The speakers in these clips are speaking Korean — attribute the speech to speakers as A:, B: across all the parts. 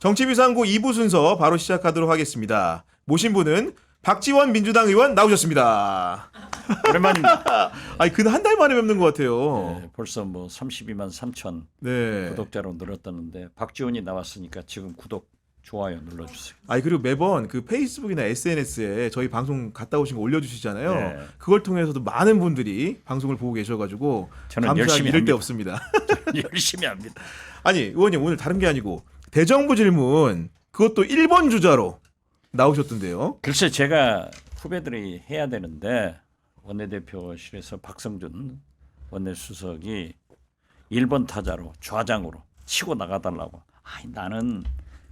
A: 정치비상구 2부 순서 바로 시작하도록 하겠습니다. 모신 분은 박지원 민주당 의원 나오셨습니다.
B: 오랜만입니다.
A: 아니, 근 한 달 만에 뵙는 것 같아요.
B: 네, 벌써 뭐 32만 3천
A: 네.
B: 구독자로 늘었다는데 박지원이 나왔으니까 지금 구독, 좋아요 눌러주세요.
A: 아니, 그리고 매번 그 페이스북이나 SNS에 저희 방송 갔다 오신 거 올려주시잖아요.
B: 네.
A: 그걸 통해서도 많은 분들이 방송을 보고 계셔가지고
B: 저는
A: 감사하기
B: 열심히
A: 이를 데
B: 합니다.
A: 없습니다.
B: 열심히 합니다.
A: 아니, 의원님 오늘 다른 게 아니고 대정부 질문 그것도 1번 주자로 나오셨던데요.
B: 글쎄 제가 후배들이 해야 되는데 원내대표실에서 박성준 원내수석이 1번 타자로 좌장으로 치고 나가달라고. 아니 나는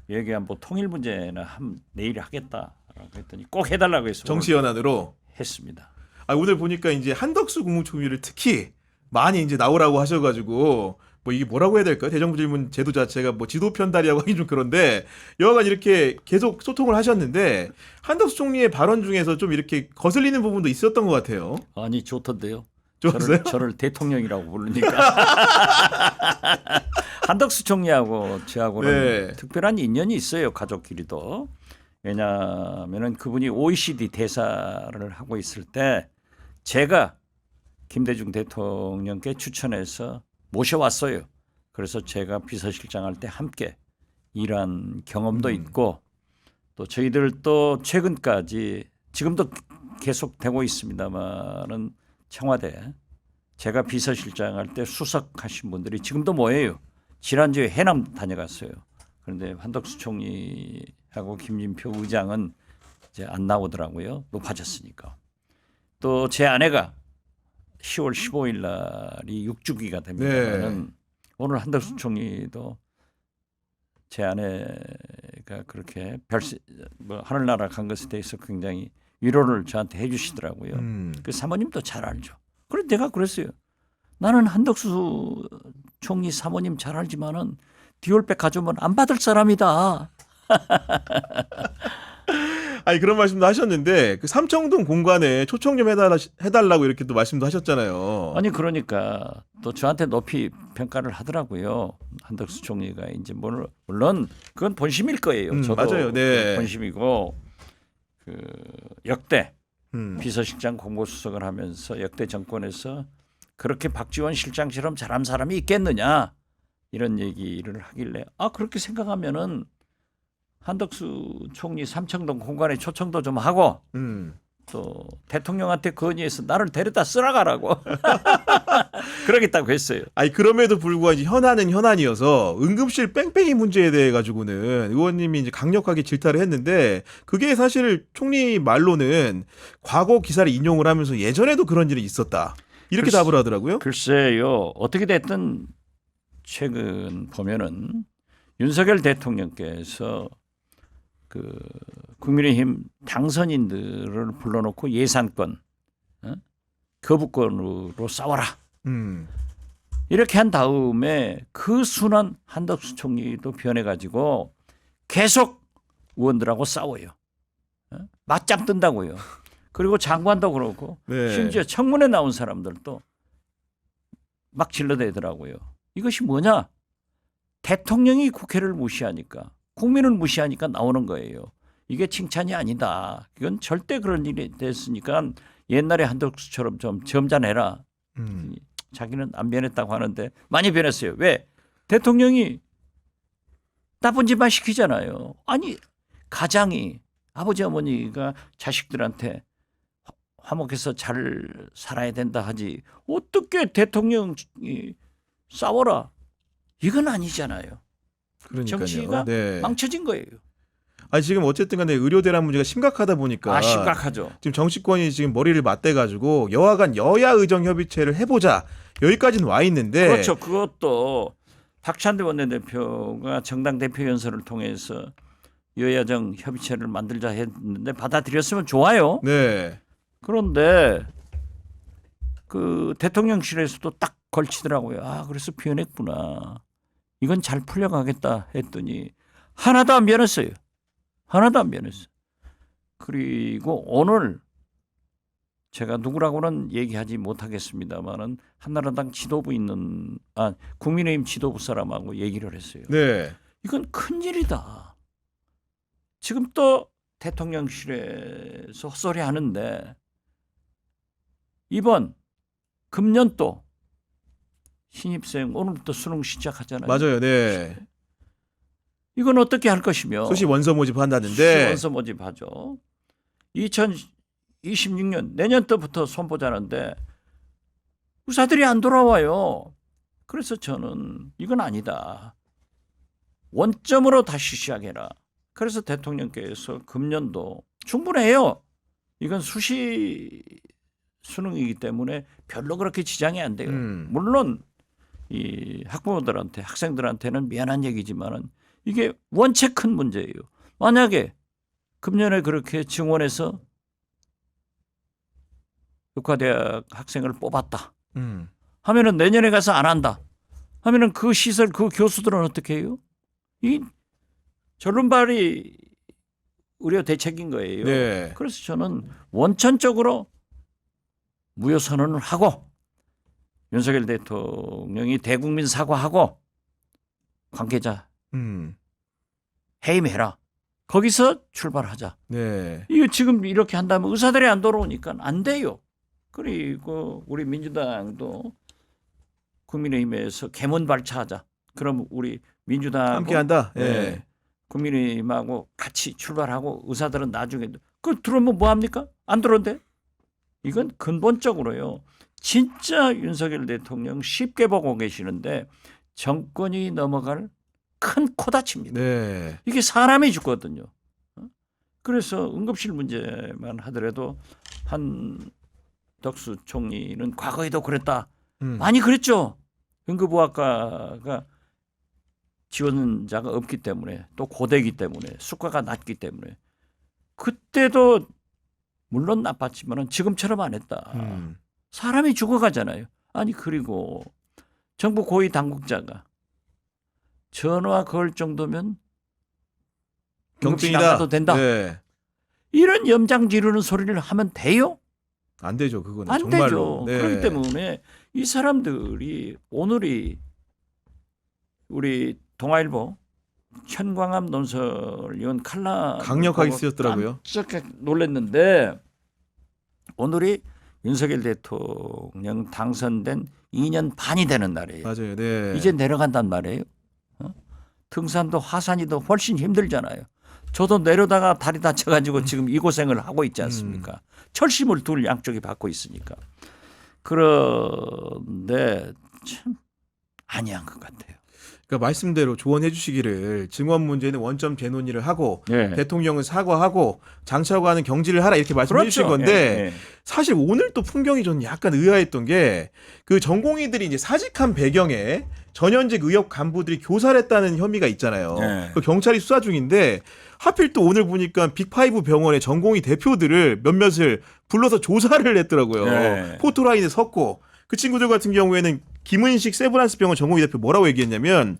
B: 외교안보 통일 문제는 내일 하겠다라고 했더니 꼭 해달라고 해서
A: 정치연한으로.
B: 했습니다.
A: 아, 오늘 보니까 이제 한덕수 국무총리를 특히 많이 이제 나오라고 하셔가지고 뭐 이게 뭐라고 해야 될까요? 대정부 질문 제도 자체가 뭐 지도 편달이라고 하기 좀 그런데 여하간 이렇게 계속 소통을 하셨는데 한덕수 총리의 발언 중에서 좀 이렇게 거슬리는 부분도 있었던 것 같아요.
B: 아니 좋던데요.
A: 좋았어요?
B: 저를 대통령이라고 부르니까 한덕수 총리하고 저하고는
A: 네.
B: 특별한 인연이 있어요. 가족끼리도. 왜냐하면은 그분이 OECD 대사를 하고 있을 때 제가 김대중 대통령께 추천해서 모셔왔어요. 그래서 제가 비서실장 할 때 함께 일한 경험도 있고 또 저희들도 최근까지 지금도 계속되고 있습니다만은 청와대 제가 비서실장 할 때 수석하신 분들이 지금도 모여요. 지난주에 해남 다녀갔어요. 그런데 한덕수 총리하고 김진표 의장은 이제 안 나오더라고요. 높아졌으니까. 또 제 아내가 10월 15일 날이 6주기가 됩니다만은 오늘 한덕수 총리도 제 아내가 그렇게 뭐 하늘나라 간 것에 대해서 굉장히 위로를 저한테 해주시더라고요. 그 사모님도 잘 알죠. 그래서 내가 그랬어요. 나는 한덕수 총리 사모님 잘 알지만은 디올백 가져오면 안 받을 사람이다.
A: 아니, 그런 말씀도 하셨는데 그 삼청동 공간에 초청 좀 해달라고 이렇게 또 말씀도 하셨잖아요.
B: 아니 그러니까 또 저한테 높이 평가를 하더라고요. 한덕수 총리가 이제 물론 그건 본심일 거예요. 저도
A: 맞아요. 네.
B: 본심이고 그 역대
A: 음.
B: 비서실장 공보수석을 하면서 역대 정권에서 그렇게 박지원 실장처럼 잘한 사람이 있겠느냐 이런 얘기를 하길래 그렇게 생각하면은 한덕수 총리 삼청동 공간에 초청도 좀 하고 또 대통령한테 건의해서 나를 데려다 쓰라가라고 그러겠다고 했어요.
A: 아니, 그럼에도 불구하고 이제 현안은 현안이어서 응급실 뺑뺑이 문제에 대해 가지고는 의원님이 이제 강력하게 질타를 했는데 그게 사실 총리 말로는 과거 기사를 인용을 하면서 예전에도 그런 일이 있었다 이렇게 답을 하더라고요.
B: 글쎄요. 어떻게 됐든 최근 보면은 윤석열 대통령께서 그 국민의힘 당선인들을 불러놓고 예산권, 거부권으로 싸워라. 이렇게 한 다음에 그 순한 한덕수 총리도 변해가지고 계속 의원들하고 싸워요. 맞짱 뜬다고요. 그리고 장관도 그렇고
A: 네.
B: 심지어 청문회 나온 사람들도 막 질러대더라고요. 이것이 뭐냐? 대통령이 국회를 무시하니까 국민을 무시하니까 나오는 거예요. 이게 칭찬이 아니다. 이건 절대 그런 일이 됐으니까 옛날에 한덕수처럼 좀 점잖해라. 자기는 안 변했다고 하는데 많이 변했어요. 왜? 대통령이 나쁜 짓만 시키잖아요. 아니 가장이 아버지 어머니가 자식들한테 화목해서 잘 살아야 된다 하지 어떻게 대통령이 싸워라. 이건 아니잖아요.
A: 그러니까요.
B: 정치가
A: 네.
B: 망쳐진 거예요.
A: 아니, 지금 어쨌든 간에 의료 대란 문제가 심각하다 보니까
B: 심각하죠.
A: 지금 정치권이 지금 머리를 맞대 가지고 여하간 여야 의정 협의체를 해보자 여기까지는 와 있는데
B: 그렇죠. 그것도 박찬대 원내대표가 정당 대표 연설을 통해서 여야정 협의체를 만들자 했는데 받아들였으면 좋아요.
A: 네.
B: 그런데 그 대통령실에서도 딱 걸치더라고요. 그래서 변했구나. 이건 잘 풀려가겠다 했더니 하나도 안 변했어요. 하나도 안 변했어요. 그리고 오늘 제가 누구라고는 얘기하지 못하겠습니다만은 한나라당 지도부 있는 국민의힘 지도부 사람하고 얘기를 했어요.
A: 네.
B: 이건 큰일이다. 지금 또 대통령실에서 헛소리 하는데 이번 금년도 신입생 오늘부터 수능 시작하잖아요.
A: 맞아요. 네.
B: 이건 어떻게 할 것이며
A: 수시 원서 모집한다는데
B: 원서 모집하죠. 2026년 내년도부터 손보자는데 의사들이 안 돌아와요. 그래서 저는 이건 아니다. 원점으로 다시 시작해라. 그래서 대통령께서 금년도 충분해요. 이건 수시 수능이기 때문에 별로 그렇게 지장이 안 돼요. 물론 이 학부모들한테 학생들한테는 미안한 얘기지만은 이게 원체 큰 문제예요. 만약에 금년에 그렇게 증원해서 의과대학 학생을 뽑았다 하면은 내년에 가서 안 한다 하면은 그 시설 그 교수들은 어떻게 해요? 이 절름발이 우려 대책인 거예요.
A: 네.
B: 그래서 저는 원천적으로 무효 선언을 하고 윤석열 대통령이 대국민 사과하고 관계자 해임해라. 거기서 출발하자.
A: 네.
B: 이거 지금 이렇게 한다면 의사들이 안 돌아오니까 안 돼요. 그리고 우리 민주당도 국민의힘에서 계문 발차하자. 그럼 우리 민주당
A: 함께한다. 예.
B: 네. 국민의힘하고 같이 출발하고 의사들은 나중에 그 들어오면 뭐 합니까? 안 들어온대. 이건 근본적으로요. 진짜 윤석열 대통령 쉽게 보고 계시는데 정권이 넘어갈 큰 코다칩니다.
A: 네.
B: 이게 사람이 죽거든요. 그래서 응급실 문제만 하더라도 한덕수 총리는 과거에도 그랬다. 많이 그랬죠. 응급의학과가 지원자가 없기 때문에 또 고대이기 때문에 수가가 낮기 때문에 그때도 물론 나빴지만 지금처럼 안 했다. 사람이 죽어가잖아요. 아니 그리고 정부 고위 당국자가 전화 걸 정도면 응급실 안
A: 경증이다.
B: 가도 된다.
A: 네.
B: 이런 염장 지르는 소리를 하면 돼요?
A: 안 되죠. 그거는
B: 안
A: 정말로.
B: 되죠.
A: 네.
B: 그렇기 때문에 이 사람들이 오늘이 우리 동아일보 현광암 논설위원 칼라
A: 강력하게 쓰였더라고요.
B: 깜짝 놀랐는데 오늘이 윤석열 대통령 당선된 2년 반이 되는 날이에요.
A: 맞아요. 네.
B: 이제 내려간단 말이에요. 등산도 하산이도 훨씬 힘들잖아요. 저도 내려다가 다리 다쳐가지고 지금 이 고생을 하고 있지 않습니까? 철심을 둘 양쪽이 받고 있으니까. 그런데 참 아니한 것 같아요.
A: 그러니까 말씀대로 조언해 주시기를 증원 문제는 원점 재논의를 하고
B: 네.
A: 대통령은 사과하고 장차관은 경질을 하라 이렇게 말씀해 주신 건데
B: 예, 예.
A: 사실 오늘 또 풍경이 저는 약간 의아했던 게 그 전공의들이 이제 사직한 배경에 전현직 의협 간부들이 교사를 했다는 혐의가 있잖아요.
B: 네.
A: 그 경찰이 수사 중인데 하필 또 오늘 보니까 빅5 병원의 전공의 대표들을 몇몇을 불러서 조사를 했더라고요.
B: 네.
A: 포토라인에 섰고 그 친구들 같은 경우에는 김은식 세브란스 병원 전공의 대표 뭐라고 얘기했냐면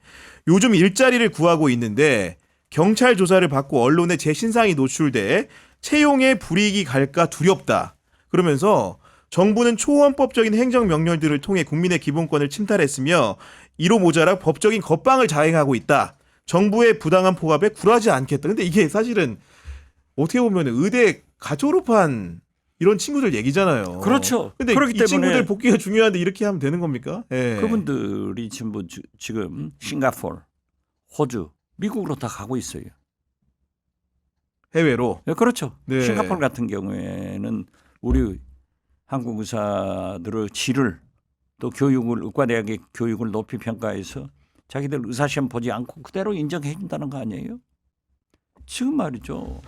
A: 요즘 일자리를 구하고 있는데 경찰 조사를 받고 언론에 제 신상이 노출돼 채용에 불이익이 갈까 두렵다. 그러면서 정부는 초헌법적인 행정명령들을 통해 국민의 기본권을 침탈했으며 이로 모자라 법적인 겁방을 자행하고 있다. 정부의 부당한 포갑에 굴하지 않겠다. 근데 이게 사실은 어떻게 보면 의대 가졸업한 이런 친구들 얘기잖아요.
B: 그렇죠.
A: 근데
B: 그렇기
A: 이
B: 때문에
A: 친구들 복귀가 중요한데 이렇게 하면 되는 겁니까? 예.
B: 그분들이 전부 지금 싱가포르, 호주, 미국으로 다 가고 있어요.
A: 해외로.
B: 네, 그렇죠.
A: 네.
B: 싱가포르 같은 경우에는 우리 한국 의사들의 질을 또 교육을 의과대학의 교육을 높이 평가해서 자기들 의사시험 보지 않고 그대로 인정해 준다는 거 아니에요? 지금 말이죠.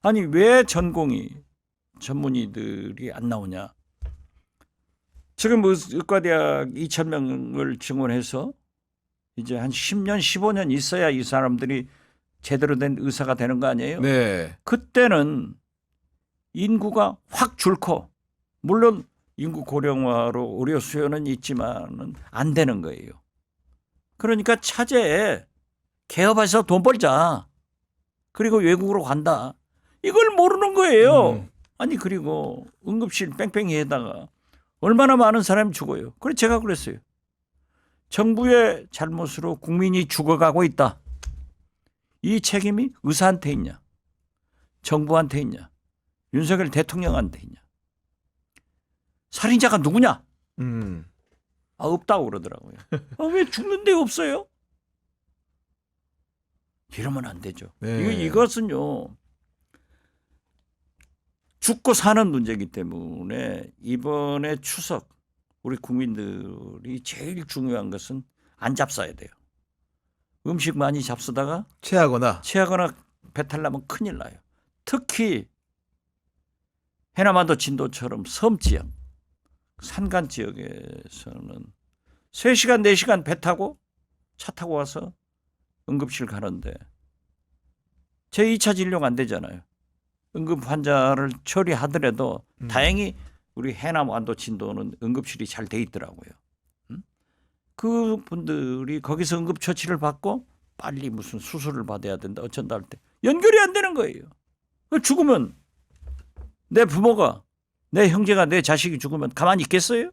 B: 아니 왜 전공의 전문의들이 안 나오냐? 지금 의과대학 2,000명을 증원해서 이제 한 10년, 15년 있어야 이 사람들이 제대로 된 의사가 되는 거 아니에요?
A: 네.
B: 그때는 인구가 확 줄고 물론 인구 고령화로 의료 수요는 있지만은 안 되는 거예요. 그러니까 차제에 개업해서 돈 벌자. 그리고 외국으로 간다. 이걸 모르는 거예요. 아니 그리고 응급실 뺑뺑이에다가 얼마나 많은 사람이 죽어요. 그래서 제가 그랬어요. 정부의 잘못으로 국민이 죽어가고 있다. 이 책임이 의사한테 있냐? 정부한테 있냐? 윤석열 대통령한테 있냐? 살인자가 누구냐? 없다고 그러더라고요. 왜 죽는 데 없어요? 이러면 안 되죠.
A: 네.
B: 이것은요. 죽고 사는 문제이기 때문에 이번에 추석 우리 국민들이 제일 중요한 것은 안 잡숴야 돼요. 음식 많이 잡수다가
A: 체하거나
B: 배탈 나면 큰일 나요. 특히 해남한도 진도처럼 섬 지역, 산간 지역에서는 3시간, 4시간 배 타고 차 타고 와서 응급실 가는데 제2차 진료가 안 되잖아요. 응급 환자를 처리하더라도 다행히 우리 해남 완도 진도는 응급실이 잘 돼 있더라고요. 그분들이 거기서 응급처치를 받고 빨리 무슨 수술을 받아야 된다 어쩐다 할 때 연결이 안 되는 거예요. 죽으면 내 부모가 내 형제가 내 자식이 죽으면 가만히 있겠어요?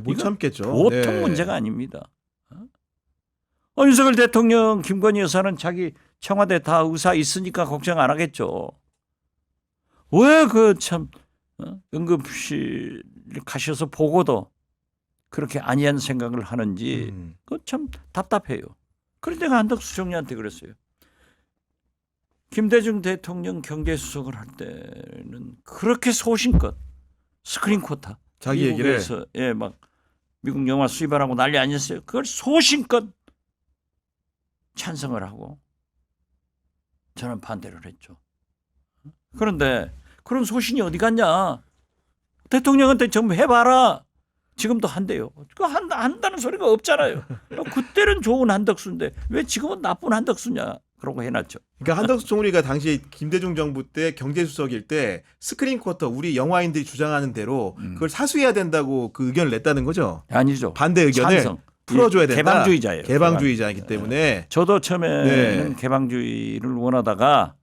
A: 못 참겠죠.
B: 보통
A: 네.
B: 문제가 아닙니다. 윤석열 대통령 김건희 여사는 자기 청와대 다 의사 있으니까 걱정 안 하겠죠. 왜 그 참 응급실 가셔서 보고도 그렇게 안이한 생각을 하는지 그 참 답답해요. 그런데 내가 한덕수 총리한테 그랬어요. 김대중 대통령 경제수석을 할 때는 그렇게 소신껏 스크린 쿼터
A: 자기 얘기를
B: 미국에서 막 미국 영화 수입하라고 난리 아니었어요. 그걸 소신껏 찬성을 하고 저는 반대를 했죠. 그런데 그런 소신이 어디 갔냐? 대통령한테 전부 해봐라. 지금도 한대요. 그 한다는 소리가 없잖아요. 그때는 좋은 한덕수인데 왜 지금은 나쁜 한덕수냐? 그러고 해놨죠.
A: 그러니까 한덕수 총리가 당시 김대중 정부 때 경제수석일 때 스크린 쿼터 우리 영화인들이 주장하는 대로 그걸 사수해야 된다고 그 의견을 냈다는 거죠.
B: 아니죠.
A: 반대 의견을
B: 찬성.
A: 풀어줘야 된다.
B: 개방주의자예요.
A: 개방주의자이기 때문에.
B: 저도 처음에는
A: 네.
B: 개방주의를 원하다가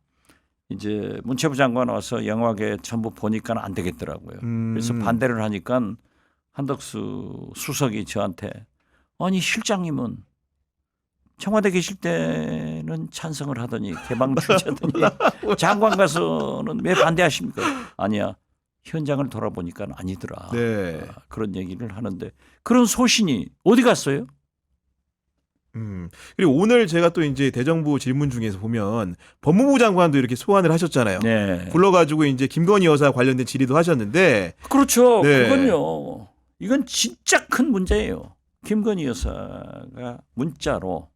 B: 이제 문체부 장관 와서 영화계 전부 보니까 안 되겠더라고요. 그래서 반대를 하니까 한덕수 수석이 저한테 아니 실장님은 청와대 계실 때는 찬성을 하더니 개방주의자더니 장관 가서는 왜 반대하십니까? 아니야. 현장을 돌아보니까 아니더라.
A: 네.
B: 그런 얘기를 하는데 그런 소신이 어디 갔어요?
A: 그리고 오늘 제가 또 이제 대정부 질문 중에서 보면 법무부 장관도 이렇게 소환을 하셨잖아요.
B: 네.
A: 불러가지고 이제 김건희 여사 관련된 질의도 하셨는데.
B: 그렇죠.
A: 네.
B: 그건요. 이건 진짜 큰 문제예요. 김건희 여사가 문자로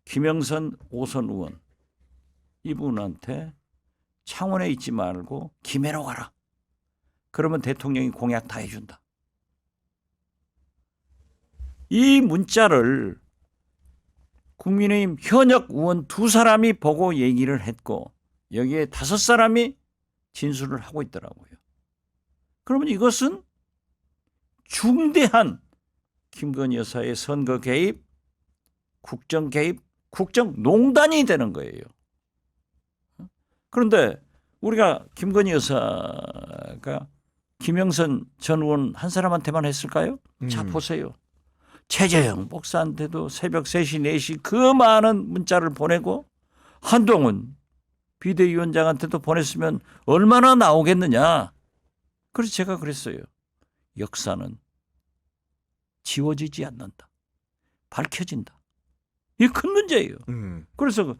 B: 김영선 5선 의원 이분한테 창원에 있지 말고 김해로 가라. 그러면 대통령이 공약 다 해준다. 이 문자를 국민의힘 현역 의원 2사람이 보고 얘기를 했고 여기에 5사람이 진술을 하고 있더라고요. 그러면 이것은 중대한 김건희 여사의 선거 개입, 국정 개입, 국정농단이 되는 거예요. 그런데 우리가 김건희 여사가 김영선 전 의원 한 사람한테만 했을까요? 자 보세요. 최재형 목사한테도 새벽 3시, 4시 그 많은 문자를 보내고 한동훈 비대위원장한테도 보냈으면 얼마나 나오겠느냐. 그래서 제가 그랬어요. 역사는 지워지지 않는다. 밝혀진다. 이게 큰 문제예요. 그래서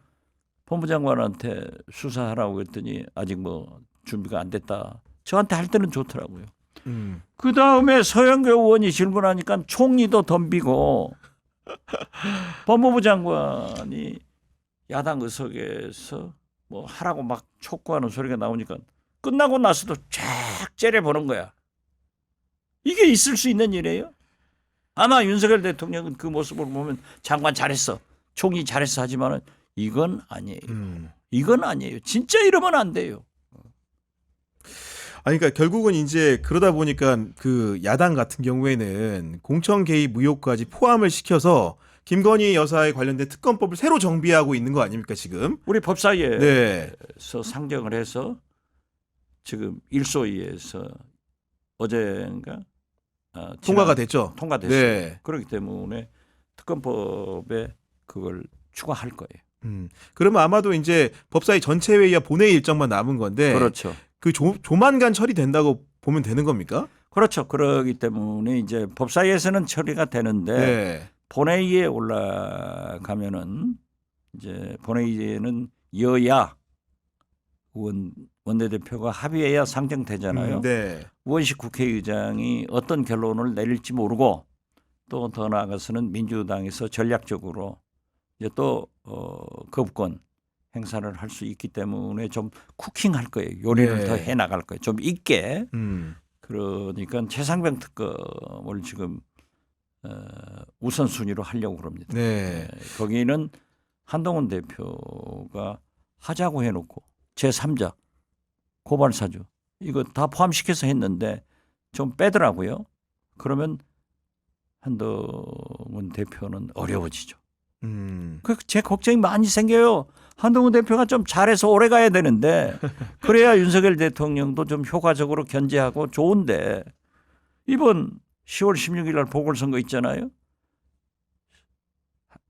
B: 법무장관한테 수사하라고 했더니 아직 뭐 준비가 안 됐다. 저한테 할 때는 좋더라고요. 그다음에 서영교 의원이 질문하니까 총리도 덤비고 법무부 장관이 야당 의석에서 뭐 하라고 막 촉구하는 소리가 나오니까 끝나고 나서도 쫙 째려보는 거야. 이게 있을 수 있는 일이에요? 아마 윤석열 대통령은 그 모습을 보면 장관 잘했어. 총리 잘했어 하지만은 이건 아니에요. 이건 아니에요. 진짜 이러면 안 돼요.
A: 아니, 그러니까 결국은 이제 그러다 보니까 그 야당 같은 경우에는 공천 개입 의혹까지 포함을 시켜서 김건희 여사에 관련된 특검법을 새로 정비하고 있는 거 아닙니까 지금?
B: 우리 법사위에서
A: 네.
B: 상정을 해서 지금 일소위에서 어제인가
A: 통과가 됐죠.
B: 통과됐어요.
A: 네.
B: 그렇기 때문에 특검법에 그걸 추가할 거예요.
A: 그러면 아마도 이제 법사위 전체 회의와 본회의 일정만 남은 건데
B: 그렇죠.
A: 그 조만간 처리된다고 보면 되는 겁니까?
B: 그렇죠. 그러기 때문에 이제 법사위에서는 처리가 되는데
A: 네.
B: 본회의에 올라가면은 이제 본회의에는 여야 원내대표가 합의해야 상정되잖아요.
A: 네.
B: 우원식 국회의장이 어떤 결론을 내릴지 모르고 또 더 나아가서는 민주당에서 전략적으로 이제 또 거부권 행사를 할 수 있기 때문에 좀 쿠킹할 거예요. 요리를
A: 네.
B: 더 해나갈 거예요. 좀 있게. 그러니까 최상병 특검을 지금 우선순위로 하려고 그럽니다.
A: 네.
B: 거기는 한동훈 대표가 하자고 해놓고 제3자 고발사주 이거 다 포함시켜서 했는데 좀 빼더라고요. 그러면 한동훈 대표는 어려워지죠. 제 걱정이 많이 생겨요. 한동훈 대표가 좀 잘해서 오래 가야 되는데 그래야 윤석열 대통령도 좀 효과적으로 견제하고 좋은데 이번 10월 16일 날 보궐선거 있잖아요.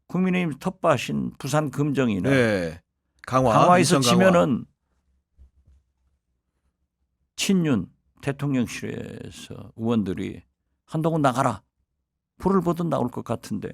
B: 국민의힘 텃밭인 부산 금정이나
A: 네.
B: 강화에서
A: 인천 강화.
B: 치면은 친윤 대통령실에서 의원들이 한동훈 나가라. 불을 보듯 나올 것 같은데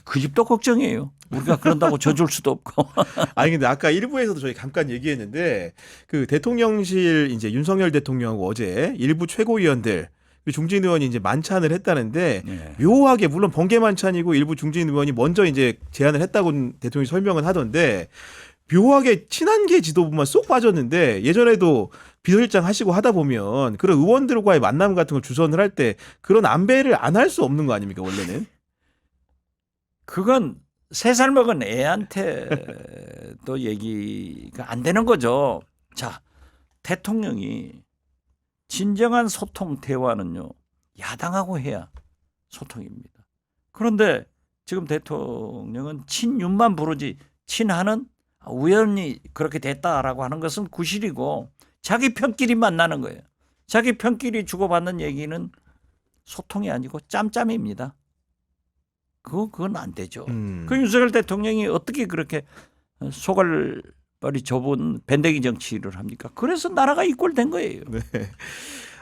B: 그 집도 걱정이에요. 우리가 그런다고 져줄 수도 없고.
A: 아니 근데 아까 일부에서도 저희 잠깐 얘기했는데 그 대통령실 이제 윤석열 대통령하고 어제 일부 최고위원들 중진 의원이 이제 만찬을 했다는데
B: 네.
A: 묘하게 물론 번개 만찬이고 일부 중진 의원이 먼저 이제 제안을 했다고 대통령이 설명을 하던데 묘하게 친한계 지도부만 쏙 빠졌는데 예전에도 비서실장 하시고 하다 보면 그런 의원들과의 만남 같은 걸 주선을 할 때 그런 안배를 안 할 수 없는 거 아닙니까 원래는?
B: 그건 3살 먹은 애한테도 얘기가 안 되는 거죠. 자, 대통령이 진정한 소통 대화는요. 야당하고 해야 소통입니다. 그런데 지금 대통령은 친윤만 부르지 친하는 우연히 그렇게 됐다라고 하는 것은 구실이고 자기 편끼리 만나는 거예요. 자기 편끼리 주고받는 얘기는 소통이 아니고 짬짬입니다. 그건 안 되죠. 그 윤석열 대통령이 어떻게 그렇게 소갈발이 좁은 밴댕이 정치를 합니까? 그래서 나라가 이꼴된 거예요.
A: 네.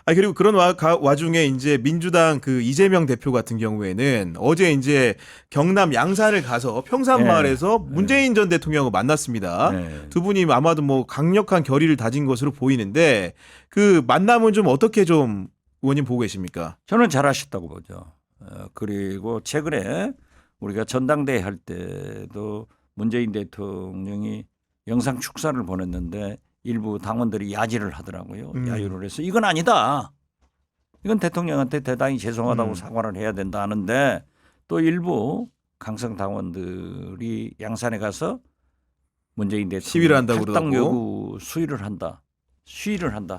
A: 그리고 그런 와중에 이제 민주당 그 이재명 대표 같은 경우에는 어제 이제 경남 양산을 가서 평산마을에서 문재인 전 대통령하고 만났습니다.
B: 네.
A: 두 분이 아마도 뭐 강력한 결의를 다진 것으로 보이는데 그 만남은 좀 어떻게 좀 의원님 보고 계십니까?
B: 저는 잘하셨다고 보죠. 그리고 최근에 우리가 전당대회 할 때도 문재인 대통령이 영상 축사를 보냈는데 일부 당원들이 야지를 하더라고요. 야유를 해서 이건 아니다. 이건 대통령한테 대단히 죄송하다고 사과를 해야 된다 하는데 또 일부 강성 당원들이 양산에 가서 문재인 대통령
A: 시위를 한다고
B: 탈당
A: 그러고.
B: 요구 시위를 한다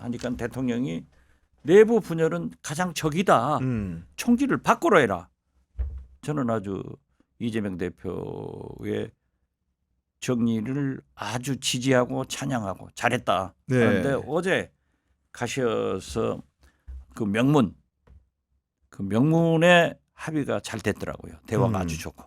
B: 하니까 대통령이 내부 분열은 가장 적이다. 총기를 밖으로 해라. 저는 아주 이재명 대표의 정리를 아주 지지하고 찬양하고 잘했다.
A: 네.
B: 그런데 어제 가셔서 그 명문의 합의가 잘 됐더라고요. 대화가 아주 좋고.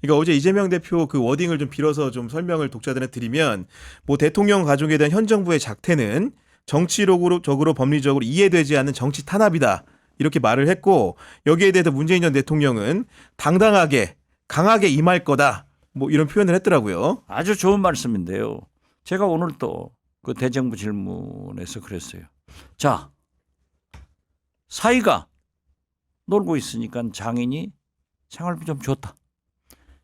A: 그러니까 어제 이재명 대표 그 워딩을 좀 빌어서 좀 설명을 독자들한테 드리면 뭐 대통령 가족에 대한 현 정부의 작태는 정치적으로 법리적으로 이해되지 않는 정치 탄압이다. 이렇게 말을 했고 여기에 대해서 문재인 전 대통령은 당당하게 강하게 임할 거다. 뭐 이런 표현을 했더라고요.
B: 아주 좋은 말씀인데요. 제가 오늘 또 그 대정부 질문에서 그랬어요. 자, 사위가 놀고 있으니까 장인이 생활비 좀 줬다.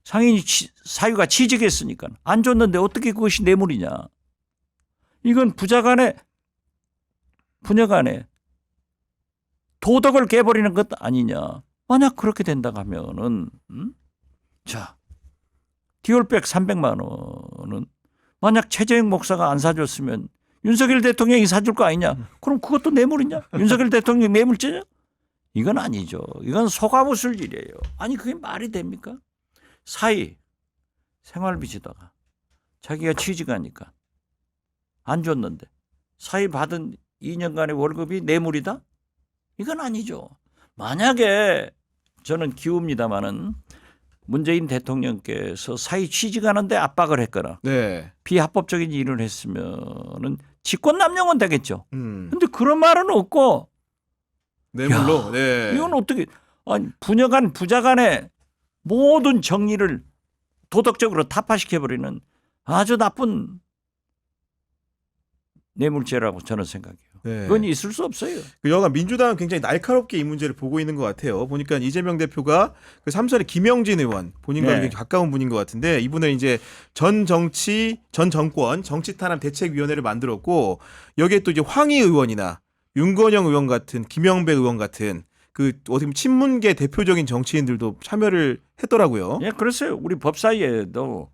B: 사위가 취직했으니까 안 줬는데 어떻게 그것이 뇌물이냐. 이건 부녀 간에 도덕을 깨버리는 것 아니냐. 만약 그렇게 된다고 하면은 자, 디올백 300만 원은 만약 최재형 목사가 안 사줬으면 윤석열 대통령이 사줄 거 아니냐. 그럼 그것도 뇌물이냐. 윤석열 대통령 뇌물죄냐. 이건 아니죠. 이건 속아부술 일이에요. 아니 그게 말이 됩니까? 사위 생활비 주다가 자기가 취직하니까 안 줬는데 사위 받은 2년간의 월급이 뇌물이다? 이건 아니죠. 만약에 저는 기웁니다마는 문재인 대통령께서 사회 취직하는데 압박을 했거나
A: 네.
B: 비합법적인 일을 했으면은 직권남용은 되겠죠.
A: 음.
B: 근데 그런 말은 없고
A: 뇌물로. 네.
B: 이건 어떻게 아니 부녀간 부자간의 모든 정의를 도덕적으로 타파시켜버리는 아주 나쁜 뇌물죄라고 저는 생각해요.
A: 네.
B: 그건 있을 수 없어요.
A: 그 여간 민주당은 굉장히 날카롭게 이 문제를 보고 있는 것 같아요. 보니까 이재명 대표가 그 삼선의 김영진 의원 본인과
B: 네.
A: 굉장히 가까운 분인 것 같은데 이분은 이제 전 정권 정치 탄압 대책위원회를 만들었고 여기에 또 이제 황희 의원이나 윤건영 의원 같은 김영배 의원 같은 그 어떻게 보면 친문계 대표적인 정치인들도 참여를 했더라고요.
B: 예, 그랬어요. 우리 법사위에도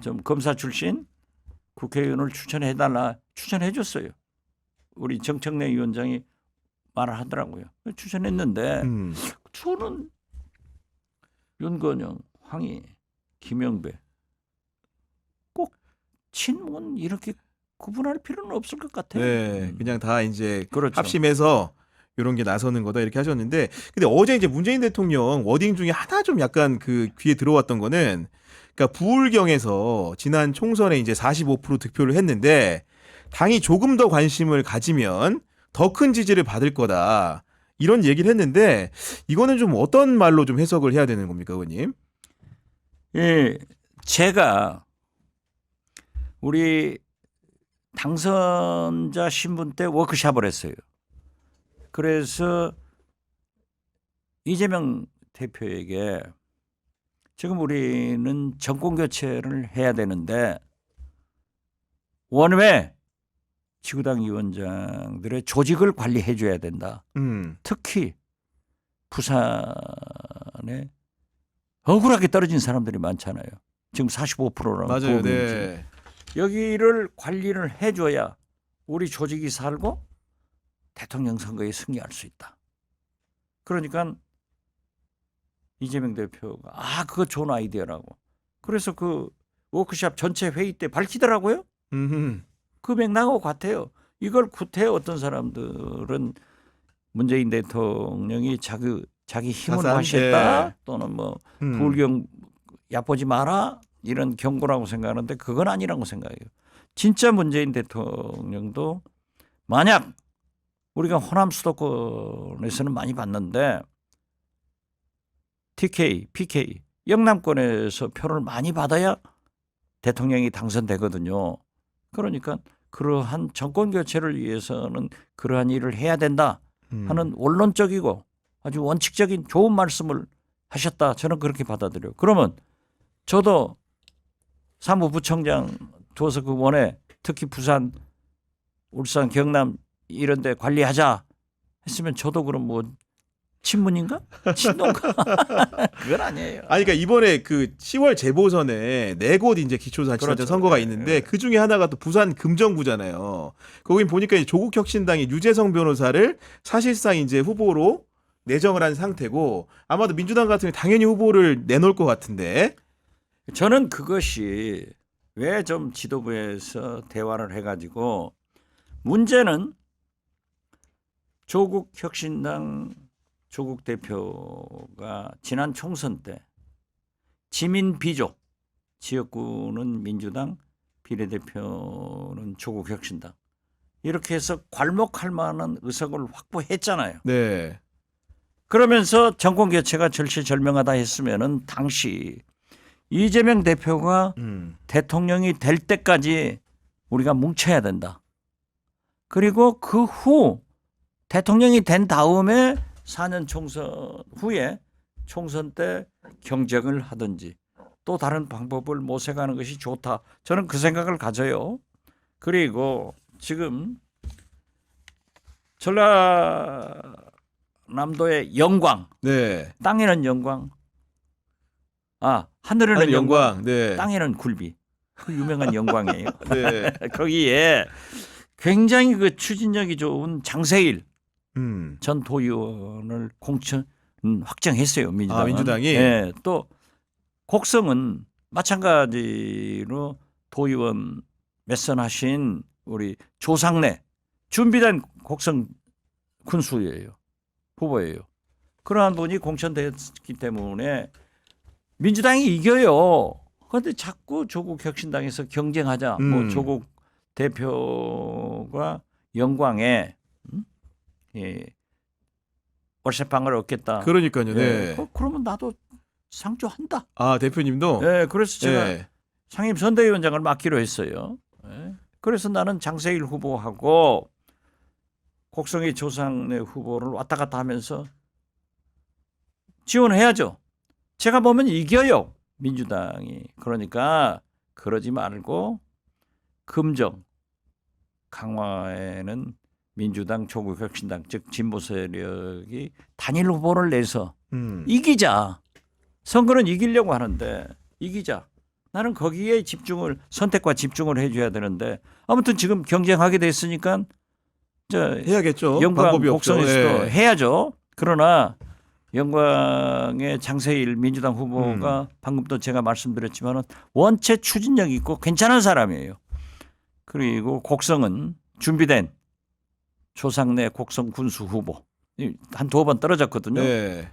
B: 좀 검사 출신 국회의원을 추천해달라 추천해줬어요. 우리 정청래 위원장이 말을 하더라고요. 추천했는데 저는 윤건영, 황희, 김영배 꼭 친문 이렇게 구분할 필요는 없을 것 같아요.
A: 네, 그냥 다 이제
B: 그렇죠.
A: 합심해서 이런 게 나서는 거다 이렇게 하셨는데, 근데 어제 이제 문재인 대통령 워딩 중에 하나 좀 약간 그 귀에 들어왔던 거는, 그러니까 부울경에서 지난 총선에 이제 45% 득표를 했는데 당이 조금 더 관심을 가지면 더 큰 지지를 받을 거다 이런 얘기를 했는데 이거는 좀 어떤 말로 좀 해석을 해야 되는 겁니까, 의원님?
B: 예, 제가 우리 당선자 신분 때 워크숍을 했어요. 그래서 이재명 대표에게 지금 우리는 정권 교체를 해야 되는데 원외 지구당 위원장들의 조직을 관리해 줘야 된다. 특히 부산에 억울하게 떨어진 사람들이 많잖아요. 지금 45%라고.
A: 맞아요. 네.
B: 여기를 관리를 해줘야 우리 조직이 살고 대통령 선거에 승리할 수 있다. 그러니까 이재명 대표가 그거 좋은 아이디어라고. 그래서 그 워크숍 전체 회의 때 밝히더라고요. 그 맥락하고 같아요. 이걸 구태 어떤 사람들은 문재인 대통령이 자기 힘을
A: 가산?
B: 과시했다
A: 네.
B: 또는 뭐 부울경 얕보지 마라 이런 경고라고 생각하는데 그건 아니라고 생각해요. 진짜 문재인 대통령도 만약 우리가 호남 수도권에서는 많이 봤는데 TK, PK 영남권에서 표를 많이 받아야 대통령이 당선되거든요. 그러니까 그러한 정권 교체를 위해서는 그러한 일을 해야 된다 하는 원론적이고 아주 원칙적인 좋은 말씀을 하셨다. 저는 그렇게 받아들여요. 그러면 저도 사무부총장 둬서 그 원에 특히 부산, 울산, 경남 이런 데 관리하자 했으면 저도 그럼 뭐 친문인가? 친노인가? 그건 아니에요.
A: 아니, 그러니까 이번에 그 10월 재보선에 4곳 이제 기초자치단체
B: 그렇죠.
A: 선거가
B: 네.
A: 있는데 그 중에 하나가 또 부산 금정구잖아요. 거긴 보니까 이제 조국혁신당이 유재성 변호사를 사실상 이제 후보로 내정을 한 상태고 아마도 민주당 같은 경우에 당연히 후보를 내놓을 것 같은데.
B: 저는 그것이 왜 좀 지도부에서 대화를 해가지고 문제는 조국혁신당 조국 대표가 지난 총선 때 지민 비족 지역구는 민주당 비례대표는 조국혁신당 이렇게 해서 괄목할 만한 의석을 확보했잖아요.
A: 네.
B: 그러면서 정권 교체가 절실절명하다 했으면은 당시 이재명 대표가 대통령이 될 때까지 우리가 뭉쳐야 된다. 그리고 그 후 대통령이 된 다음에 4년 총선 후에 총선 때 경쟁을 하든지 또 다른 방법을 모색하는 것이 좋다. 저는 그 생각을 가져요. 그리고 지금 전라남도의 영광,
A: 네.
B: 땅에는 영광, 하늘에는
A: 하늘
B: 영광,
A: 영광. 네.
B: 땅에는 굴비. 그 유명한 영광이에요.
A: 네.
B: 거기에 굉장히 그 추진력이 좋은 장세일 전 도의원을 공천 확정했어요. 민주당은.
A: 민주당이?
B: 네, 또 곡성은 마찬가지로 도의원 몇선하신 우리 조상래 준비된 곡성 군수예요. 후보예요. 그러한 분이 공천됐기 때문에 민주당이 이겨요. 그런데 자꾸 조국 혁신당에서 경쟁하자. 뭐 조국 대표가 영광에 예, 월세방을 얻겠다.
A: 그러니까요.
B: 예,
A: 네.
B: 그러면 나도 상조한다.
A: 아, 대표님도.
B: 네, 그래서 제가
A: 네.
B: 상임 선대위원장을 맡기로 했어요. 예. 그래서 나는 장세일 후보하고 곡성의 조상래 후보를 왔다 갔다 하면서 지원해야죠. 제가 보면 이겨요. 민주당이. 그러니까 그러지 말고 금정 강화에는 민주당 조국혁신당 즉 진보 세력이 단일 후보를 내서 이기자. 선거는 이기려고 하는데 이기자. 나는 거기에 집중을 선택과 집중을 해줘야 되는데 아무튼 지금 경쟁하게 됐으니까
A: 해야겠죠.
B: 영광
A: 방법이 없죠.
B: 곡성에서도
A: 예.
B: 해야죠. 그러나 영광의 장세일 민주당 후보가 방금 또 제가 말씀드렸지만은 원체 추진력 있고 괜찮은 사람이에요. 그리고 곡성은 준비된 조상래 곡성 군수 후보 한 2번 떨어졌거든요.
A: 네.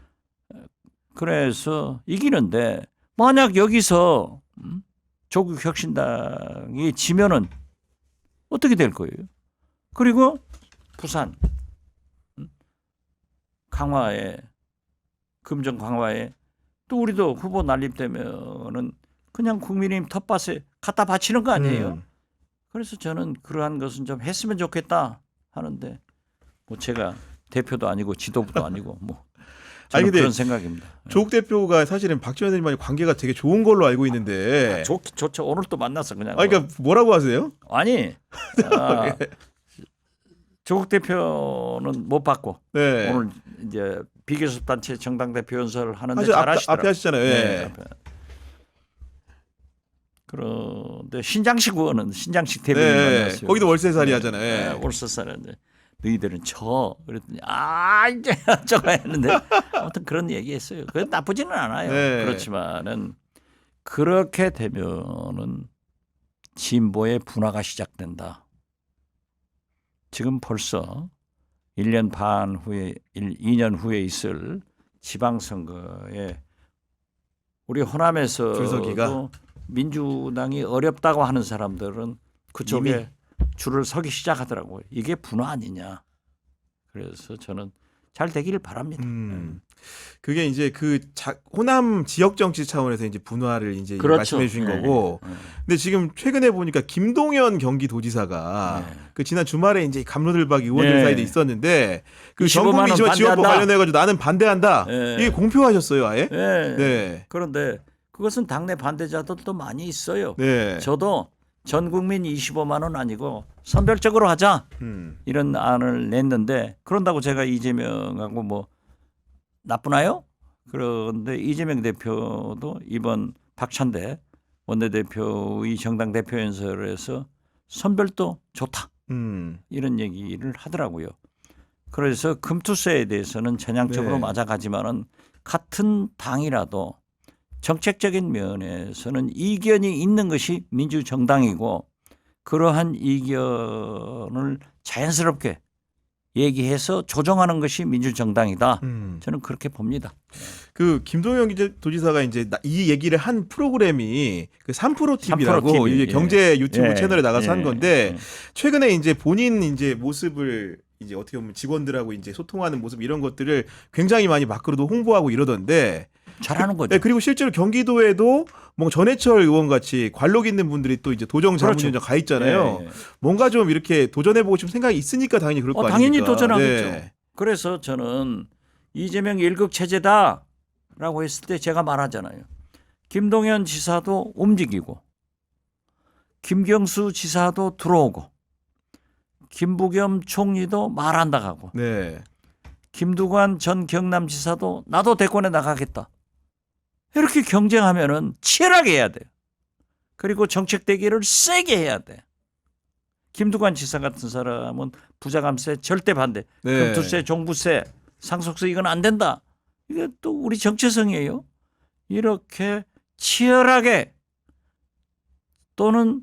B: 그래서 이기는데 만약 여기서 조국 혁신당이 지면은 어떻게 될 거예요? 그리고 부산 강화에 금정 강화에 또 우리도 후보 난립되면은 그냥 국민의힘 텃밭에 갖다 바치는 거 아니에요? 그래서 저는 그러한 것은 좀 했으면 좋겠다 하는데 뭐 제가 대표도 아니고 지도부도 아니고 뭐 저는
A: 아니, 근데
B: 그런 생각입니다.
A: 조국 대표가 사실은 박지원 의원님과 관계가 되게 좋은 걸로 알고 있는데.
B: 좋죠. 오늘 또 만나서 그냥.
A: 아, 그러니까 뭐라고 하세요?
B: 아니 조국 대표는 못 받고
A: 네.
B: 오늘 이제 비교섭 단체 정당 대표 연설을 하는데
A: 사실
B: 잘하시더라고요.
A: 앞에 하시잖아요. 예.
B: 네, 앞에. 그런데 신장식 의원은 신장식 대표님
A: 네.
B: 만났어요.
A: 거기도 월세살이 하잖아요.
B: 네, 월세살인데 너희들은 그랬더니 이제 저거 했는데 아무튼 그런 얘기했어요. 그 나쁘지는 않아요.
A: 네.
B: 그렇지만은 그렇게 되면은 진보의 분화가 시작된다. 지금 벌써 1년 반 후에 2년 후에 있을 지방선거에 우리 호남에서도
A: 줄서기가?
B: 민주당이 어렵다고 하는 사람들은 그쪽에 줄을 서기 시작하더라고요. 이게 분화 아니냐. 그래서 저는 잘 되기를 바랍니다.
A: 그게 이제 호남 지역 정치 차원에서 이제 분화를 이제
B: 그렇죠.
A: 말씀해 주신
B: 네.
A: 거고. 근데 지금 최근에 보니까 김동연 경기도지사가
B: 네.
A: 그 지난 주말에 이제 감로들박 의원들
B: 네.
A: 사이에 있었는데 그
B: 25만
A: 전국민
B: 원
A: 지원법
B: 반대한다.
A: 관련해 가지고 나는 반대한다.
B: 네.
A: 이게 공표하셨어요, 아예?
B: 네.
A: 네.
B: 그런데 그것은 당내 반대자들도 많이 있어요.
A: 네.
B: 저도 전 국민 25만 원 아니고 선별적으로 하자 이런 안을 냈는데 그런다고 제가 이재명하고 뭐 나쁘나요? 그런데 이재명 대표도 이번 박찬대 원내대표의 정당 대표 연설에서 선별도 좋다 이런 얘기를 하더라고요. 그래서 금투세에 대해서는 전향적으로
A: 네.
B: 맞아가지만은 같은 당이라도 정책적인 면에서는 이견이 있는 것이 민주정당이고 그러한 이견을 자연스럽게 얘기해서 조정하는 것이 민주정당이다. 저는 그렇게 봅니다.
A: 그 김동연 도지사가 이제 이 얘기를 한 프로그램이 그 3프로 TV라고
B: 3프로 TV.
A: 이제 경제 유튜브
B: 예.
A: 채널에 나가서 한
B: 예.
A: 건데
B: 예.
A: 최근에 이제 본인 이제 모습을 이제 어떻게 보면 직원들하고 이제 소통하는 모습 이런 것들을 굉장히 많이 밖으로도 홍보하고 이러던데
B: 잘하는 거죠.
A: 네, 그리고 실제로 경기도에도 뭐 전해철 의원 같이 관록 있는 분들이 또 이제 도정 자문위원장 가 있잖아요.
B: 예.
A: 뭔가 좀 이렇게 도전해보고 싶은 생각이 있으니까 당연히 그럴 거 아닙니까?
B: 당연히 도전하겠죠.
A: 네.
B: 그래서 저는 이재명 일극 체제다라고 했을 때 제가 말하잖아요. 김동연 지사도 움직이고 김경수 지사도 들어오고 김부겸 총리도 말한다 하고
A: 네.
B: 김두관 전 경남지사도 나도 대권에 나가겠다. 이렇게 경쟁하면은 치열하게 해야 돼요. 그리고 정책 대결을 세게 해야 돼. 김두관 지사 같은 사람은 부자감세 절대 반대.
A: 네.
B: 금투세, 종부세, 상속세 이건 안 된다. 이게 또 우리 정체성이에요. 이렇게 치열하게 또는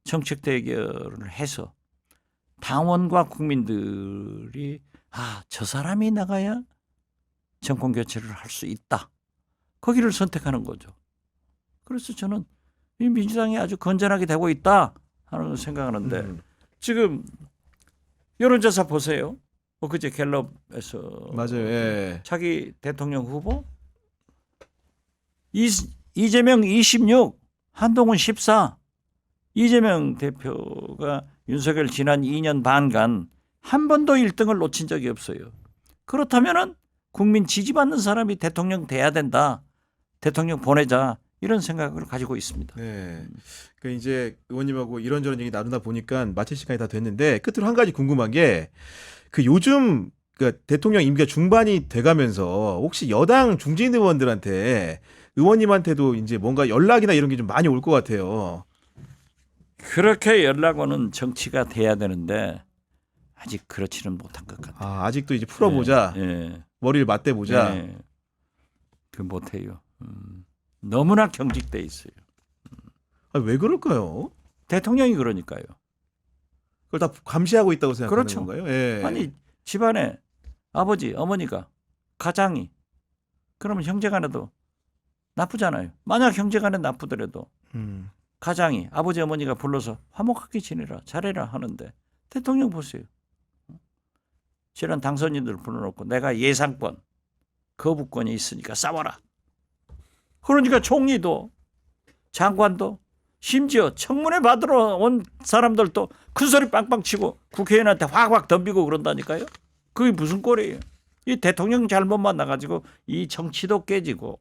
B: 정책 대결을 해서 당원과 국민들이 저 사람이 나가야 정권 교체를 할 수 있다. 거기를 선택하는 거죠. 그래서 저는 이 민주당이 아주 건전하게 되고 있다 하는 생각하는데 지금 여론조사 보세요. 그제 갤럽에서
A: 맞아요. 예.
B: 차기 대통령 후보 이재명 26, 한동훈 14. 이재명 대표가 윤석열 지난 2년 반간 한 번도 1등을 놓친 적이 없어요. 그렇다면은 국민 지지받는 사람이 대통령 돼야 된다. 대통령 보내자. 이런 생각을 가지고 있습니다.
A: 네. 그 이제 의원님하고 이런저런 얘기 나누다 보니까 마칠 시간이 다 됐는데 끝으로 한 가지 궁금한 게 그 요즘 그 대통령 임기가 중반이 돼가면서 혹시 여당 중진 의원들한테 의원님한테도 이제 뭔가 연락이나 이런 게 좀 많이 올 것 같아요.
B: 그렇게 연락 오는 정치가 돼야 되는데 아직 그렇지는 못한 것 같아요.
A: 아, 아직도 이제 풀어보자.
B: 예.
A: 머리를 맞대보자.
B: 예. 그 못해요. 너무나 경직돼 있어요.
A: 아, 왜 그럴까요?
B: 대통령이 그러니까요.
A: 그걸 다 감시하고 있다고 생각하는
B: 그렇죠.
A: 건가요? 예.
B: 아니 집안에 아버지, 어머니가 가장이 그러면 형제간에도 나쁘잖아요. 만약 형제간에 나쁘더라도
A: 음.
B: 가장이 아버지, 어머니가 불러서 화목하게 지내라, 잘해라 하는데 대통령 보세요. 지난 당선인들 불러놓고 내가 예상권, 거부권이 있으니까 싸워라. 그러니까 총리도 장관도 심지어 청문회 받으러 온 사람들도 큰소리 빵빵 치고 국회의원한테 확확 덤비고 그런다니까요. 그게 무슨 꼴이에요. 이 대통령 잘못만 나가지고 이 정치도 깨지고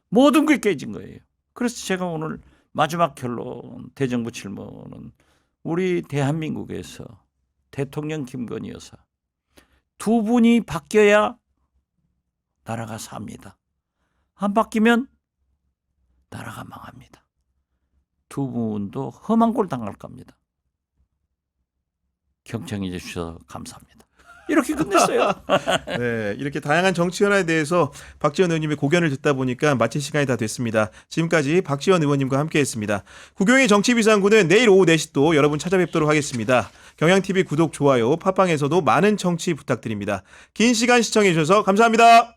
B: 모든 게 깨진 거예요. 그래서 제가 오늘 마지막 결론 대정부 질문은 우리 대한민국에서 대통령 김건희 여사 두 분이 바뀌어야 나라가 삽니다. 안 바뀌면 나라가 망합니다. 두 분도 험한 꼴 당할 겁니다. 경청해 주셔서 감사합니다. 이렇게 끝냈어요.
A: 네, 이렇게 다양한 정치 현안에 대해서 박지원 의원님의 고견을 듣다 보니까 마칠 시간이 다 됐습니다. 지금까지 박지원 의원님과 함께했습니다. 국영의 정치비상구는 내일 오후 4시 또 여러분 찾아뵙도록 하겠습니다. 경향TV 구독, 좋아요, 팟빵에서도 많은 청취 부탁드립니다. 긴 시간 시청해 주셔서 감사합니다.